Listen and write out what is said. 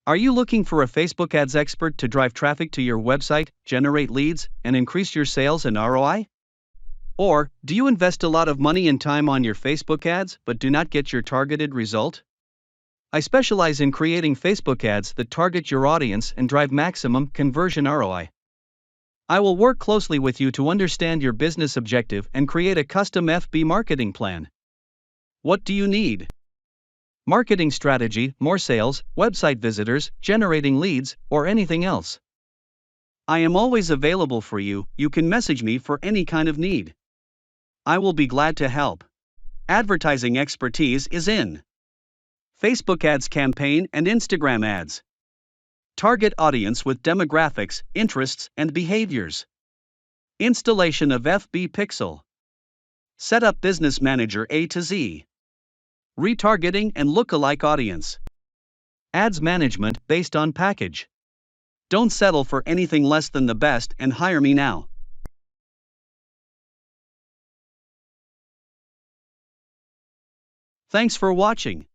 Are you looking for a Facebook ads expert to drive traffic to your website, generate leads, and increase your sales and ROI? Or, do you invest a lot of money and time on your Facebook ads but do not get your targeted result? I specialize in creating Facebook ads that target your audience and drive maximum conversion ROI. I will work closely with you to understand your business objective and create a custom FB marketing plan. What do you need? Marketing strategy, more sales, website visitors, generating leads, or anything else? I am always available for you. You can message me for any kind of need. I will be glad to help. Advertising expertise is in Facebook ads campaign and Instagram ads. Target audience with demographics, interests, and behaviors. Installation of FB Pixel. Set up Business Manager A to Z. Retargeting and lookalike audience. Ads management based on package. Don't settle for anything less than the best and hire me now. Thanks for watching.